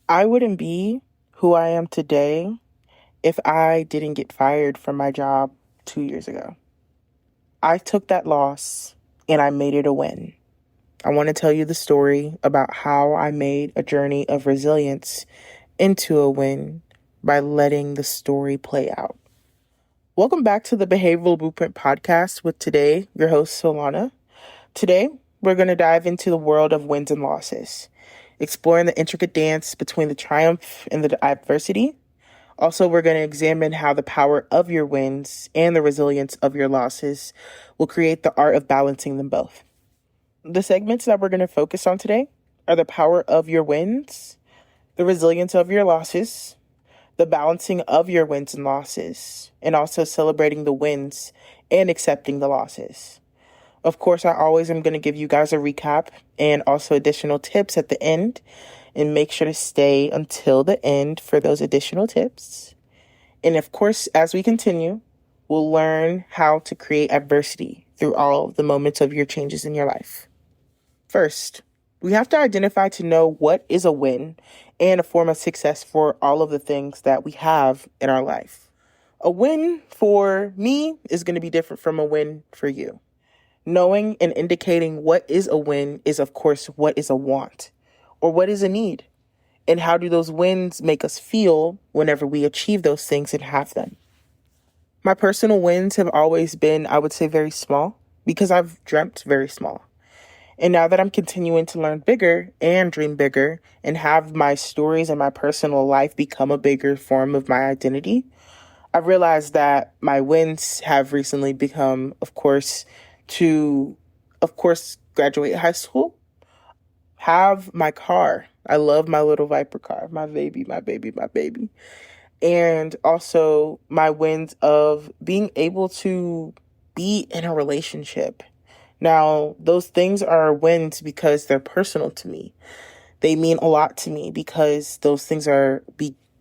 I wouldn't be who I am today if I didn't get fired from my job 2 years ago. I took that loss and I made it a win. I want to tell you the story about how I made a journey of resilience into a win by letting the story play out. Welcome back to the Behavioral Blueprint podcast with today, your host, Solana. Today, we're going to dive into the world of wins and losses, exploring the intricate dance between the triumph and the adversity. Also, we're going to examine how the power of your wins and the resilience of your losses will create the art of balancing them both. The segments that we're going to focus on today are the power of your wins, the resilience of your losses, the balancing of your wins and losses, and also celebrating the wins and accepting the losses. Of course, I always am going to give you guys a recap and also additional tips at the end. And make sure to stay until the end for those additional tips. And of course, as we continue, we'll learn how to create adversity through all of the moments of your changes in your life. First, we have to identify to know what is a win and a form of success for all of the things that we have in our life. A win for me is going to be different from a win for you. Knowing and indicating what is a win is, of course, what is a want. Or what is a need? And how do those wins make us feel whenever we achieve those things and have them? My personal wins have always been, I would say, very small because I've dreamt very small. And now that I'm continuing to learn bigger and dream bigger and have my stories and my personal life become a bigger form of my identity, I've realized that my wins have recently become, of course, graduate high school. Have my car. I love my little Viper car, my baby. And also my wins of being able to be in a relationship. Now, those things are wins because they're personal to me. They mean a lot to me because those things are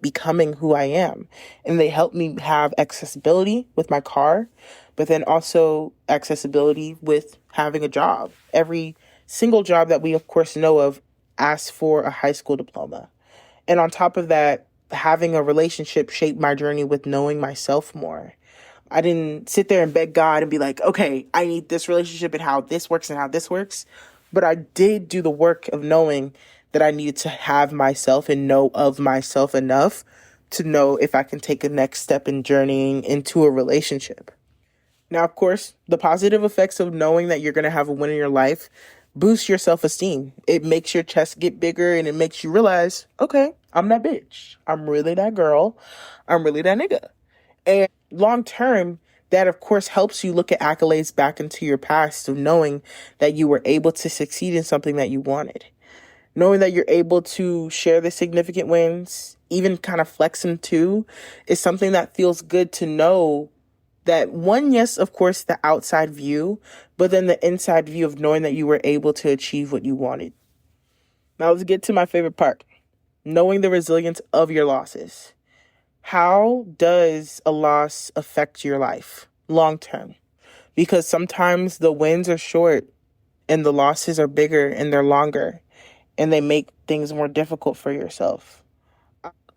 becoming who I am. And they help me have accessibility with my car, but then also accessibility with having a job. Every single job that we, of course, know of asks for a high school diploma. And on top of that, having a relationship shaped my journey with knowing myself more. I didn't sit there and beg God and be like, okay, I need this relationship and how this works and how this works. But I did do the work of knowing that I needed to have myself and know of myself enough to know if I can take a next step in journeying into a relationship. Now, of course, the positive effects of knowing that you're going to have a win in your life boosts your self-esteem. It makes your chest get bigger and it makes you realize, okay, I'm that bitch. I'm really that girl. I'm really that nigga. And long term, that of course helps you look at accolades back into your past of knowing that you were able to succeed in something that you wanted. Knowing that you're able to share the significant wins, even kind of flex them too, is something that feels good to know. That one, yes, of course, the outside view, but then the inside view of knowing that you were able to achieve what you wanted. Now let's get to my favorite part, knowing the resilience of your losses. How does a loss affect your life long term? Because sometimes the wins are short and the losses are bigger and they're longer and they make things more difficult for yourself.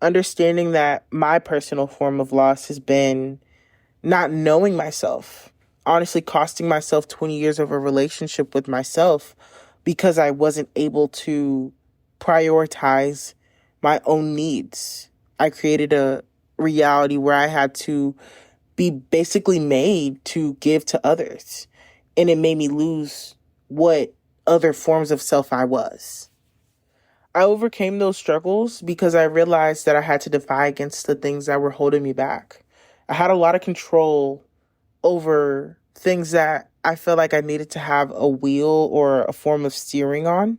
Understanding that my personal form of loss has been not knowing myself, honestly costing myself 20 years of a relationship with myself because I wasn't able to prioritize my own needs. I created a reality where I had to be basically made to give to others. And it made me lose what other forms of self I was. I overcame those struggles because I realized that I had to defy against the things that were holding me back. I had a lot of control over things that I felt like I needed to have a wheel or a form of steering on.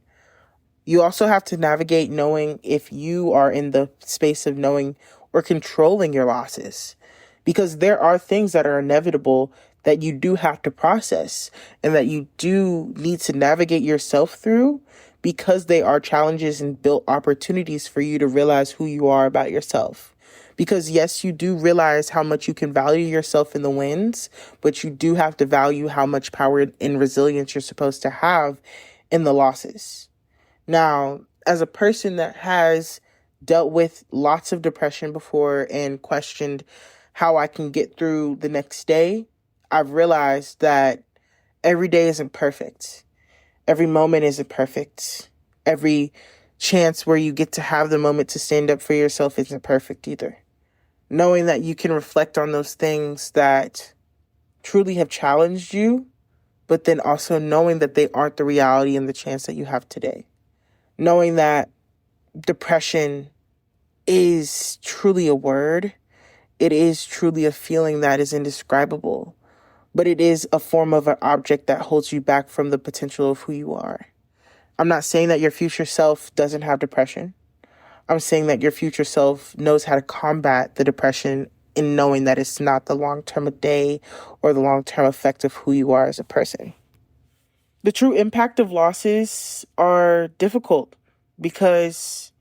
You also have to navigate knowing if you are in the space of knowing or controlling your losses. Because there are things that are inevitable that you do have to process and that you do need to navigate yourself through because they are challenges and built opportunities for you to realize who you are about yourself. Because yes, you do realize how much you can value yourself in the wins, but you do have to value how much power and resilience you're supposed to have in the losses. Now, as a person that has dealt with lots of depression before and questioned how I can get through the next day, I've realized that every day isn't perfect. Every moment isn't perfect. Every chance where you get to have the moment to stand up for yourself isn't perfect either. Knowing that you can reflect on those things that truly have challenged you, but then also knowing that they aren't the reality and the chance that you have today. Knowing that depression is truly a word. It is truly a feeling that is indescribable, but it is a form of an object that holds you back from the potential of who you are. I'm not saying that your future self doesn't have depression. I'm saying that your future self knows how to combat the depression in knowing that it's not the long-term day or the long-term effect of who you are as a person. The true impact of losses are difficult because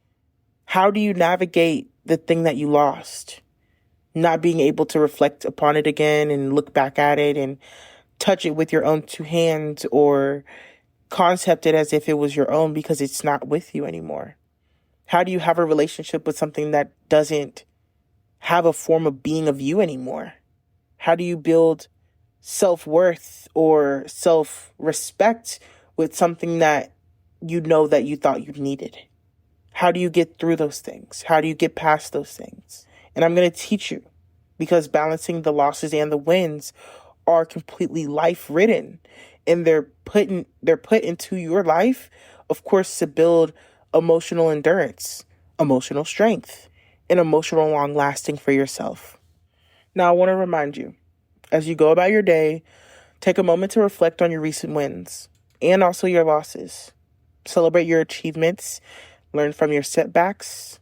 how do you navigate the thing that you lost? Not being able to reflect upon it again and look back at it and touch it with your own two hands or concept it as if it was your own because it's not with you anymore. How do you have a relationship with something that doesn't have a form of being of you anymore? How do you build self-worth or self-respect with something that you know that you thought you needed? How do you get through those things? How do you get past those things? And I'm going to teach you, because balancing the losses and the wins are completely life-ridden, and they're put into your life, of course, to build emotional endurance, emotional strength, and emotional long-lasting for yourself. Now, I want to remind you, as you go about your day, take a moment to reflect on your recent wins and also your losses. Celebrate your achievements, learn from your setbacks,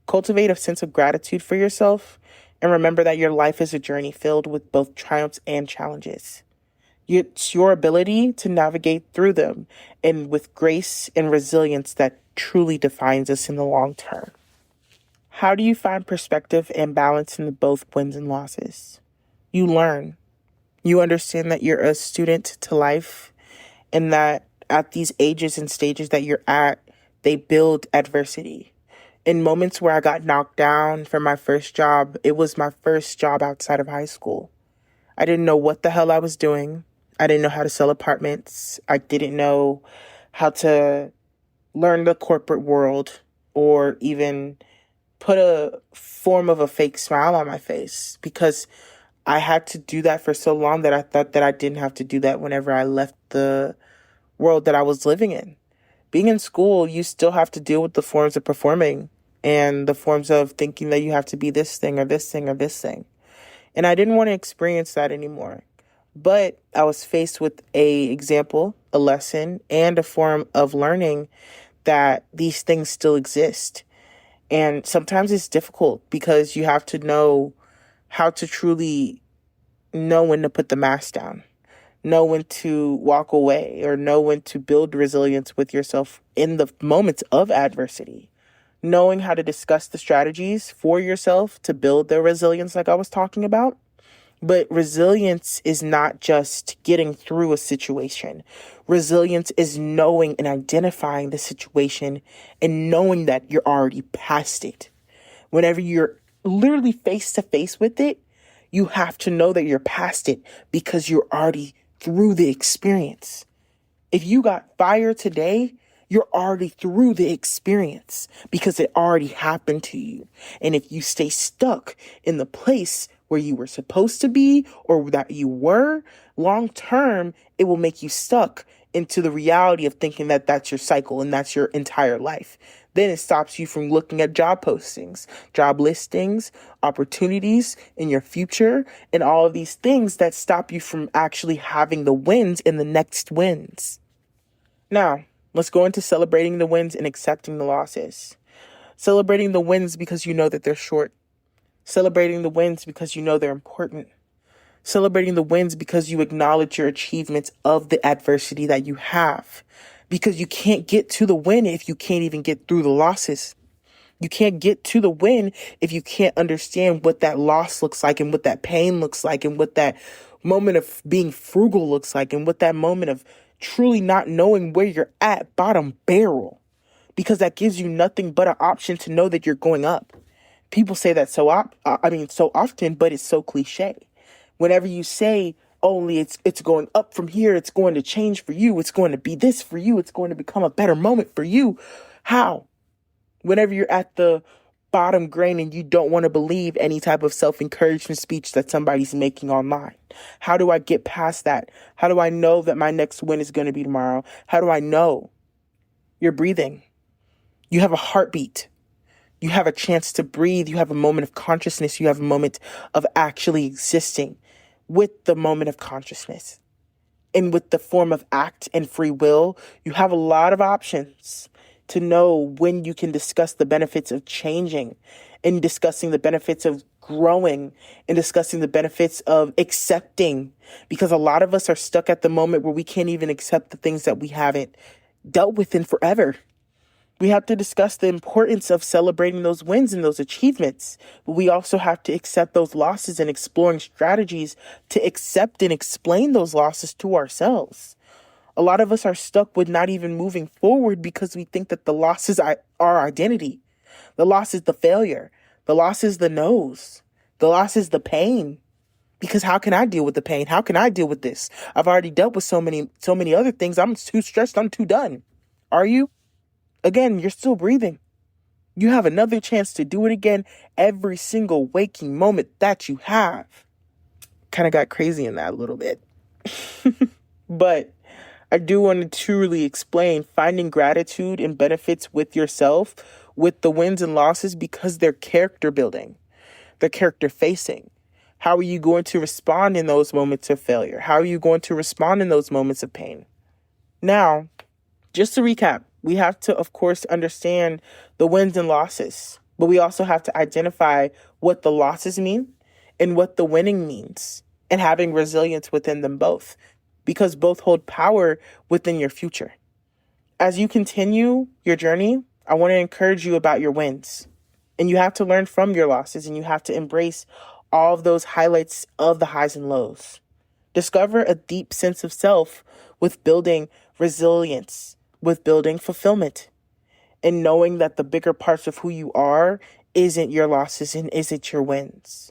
cultivate a sense of gratitude for yourself, and remember that your life is a journey filled with both triumphs and challenges. It's your ability to navigate through them and with grace and resilience that truly defines us in the long term. How do you find perspective and balance in the both wins and losses? You learn. You understand that you're a student to life and that at these ages and stages that you're at, they build adversity. In moments where I got knocked down from my first job, it was my first job outside of high school. I didn't know what the hell I was doing. I didn't know how to sell apartments. I didn't know how to learn the corporate world or even put a form of a fake smile on my face, because I had to do that for so long that I thought that I didn't have to do that whenever I left the world that I was living in. Being in school, you still have to deal with the forms of performing and the forms of thinking that you have to be this thing or this thing or this thing. And I didn't want to experience that anymore. But I was faced with a example, a lesson, and a form of learning that these things still exist. And sometimes it's difficult because you have to know how to truly know when to put the mask down, know when to walk away, or know when to build resilience with yourself in the moments of adversity. Knowing how to discuss the strategies for yourself to build the resilience like I was talking about. But resilience is not just getting through a situation. Resilience is knowing and identifying the situation and knowing that you're already past it. Whenever you're literally face to face with it, you have to know that you're past it because you're already through the experience. If you got fired today, you're already through the experience because it already happened to you. And if you stay stuck in the place where you were supposed to be or that you were, long term, it will make you stuck into the reality of thinking that that's your cycle and that's your entire life. Then it stops you from looking at job postings, job listings, opportunities in your future, and all of these things that stop you from actually having the wins and the next wins. Now, let's go into celebrating the wins and accepting the losses. Celebrating the wins because you know that they're short. Celebrating the wins because you know they're important. Celebrating the wins because you acknowledge your achievements of the adversity that you have. Because you can't get to the win if you can't even get through the losses. You can't get to the win if you can't understand what that loss looks like and what that pain looks like and what that moment of being frugal looks like and what that moment of truly not knowing where you're at bottom barrel. because that gives you nothing but an option to know that you're going up. People say that so often, but it's so cliche. Whenever you say only it's going up from here, it's going to change for you, it's going to be this for you, it's going to become a better moment for you. How? Whenever you're at the bottom grain and you don't want to believe any type of self-encouragement speech that somebody's making online. How do I get past that? How do I know that my next win is going to be tomorrow? How do I know? You're breathing. You have a heartbeat. You have a chance to breathe. You have a moment of consciousness. You have a moment of actually existing with the moment of consciousness. And with the form of act and free will, you have a lot of options to know when you can discuss the benefits of changing and discussing the benefits of growing and discussing the benefits of accepting. Because a lot of us are stuck at the moment where we can't even accept the things that we haven't dealt with in forever. We have to discuss the importance of celebrating those wins and those achievements. But we also have to accept those losses and exploring strategies to accept and explain those losses to ourselves. A lot of us are stuck with not even moving forward because we think that the loss is our identity. The loss is the failure. The loss is the no's. The loss is the pain. Because how can I deal with the pain? How can I deal with this? I've already dealt with so many other things. I'm too stressed. I'm too done. Are you? Again, you're still breathing. You have another chance to do it again every single waking moment that you have. Kind of got crazy in that a little bit. But I do want to truly explain finding gratitude and benefits with yourself, with the wins and losses, because they're character building. They're character facing. How are you going to respond in those moments of failure? How are you going to respond in those moments of pain? Now, just to recap, we have to, of course, understand the wins and losses, but we also have to identify what the losses mean and what the winning means, and having resilience within them both, because both hold power within your future. As you continue your journey, I want to encourage you about your wins, and you have to learn from your losses, and you have to embrace all of those highlights of the highs and lows. Discover a deep sense of self with building resilience, with building fulfillment, and knowing that the bigger parts of who you are isn't your losses and isn't your wins.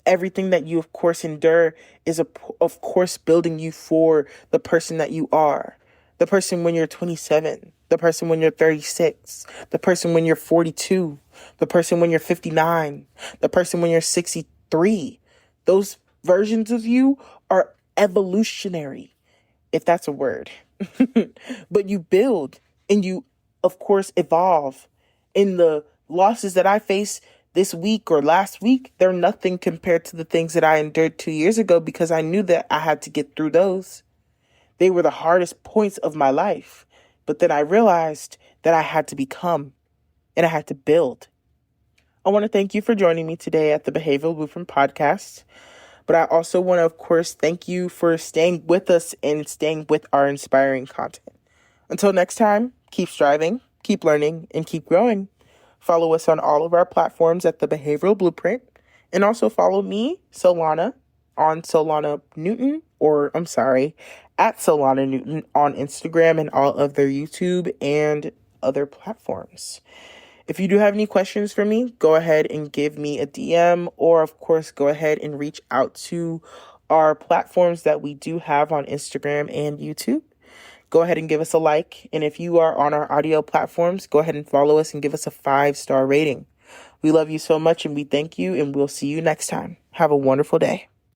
Everything that you, of course, endure is, of course, building you for the person that you are. The person when you're 27, the person when you're 36, the person when you're 42, the person when you're 59, the person when you're 63. Those versions of you are evolutionary, if that's a word. But you build and you, of course, evolve. In the losses that I face this week or last week, they're nothing compared to the things that I endured 2 years ago, because I knew that I had to get through those. They were the hardest points of my life. But then I realized that I had to become and I had to build. I want to thank you for joining me today at the Behavioral Blueprint Podcast. But I also want to, of course, thank you for staying with us and staying with our inspiring content. Until next time, keep striving, keep learning, and keep growing. Follow us on all of our platforms at the Behavioral Blueprint. And also follow me, Solana, on Solana Newton, at Solana Newton on Instagram and all of their YouTube and other platforms. If you do have any questions for me, go ahead and give me a DM, or of course, go ahead and reach out to our platforms that we do have on Instagram and YouTube. Go ahead and give us a like. And if you are on our audio platforms, go ahead and follow us and give us a 5-star rating. We love you so much and we thank you, and we'll see you next time. Have a wonderful day.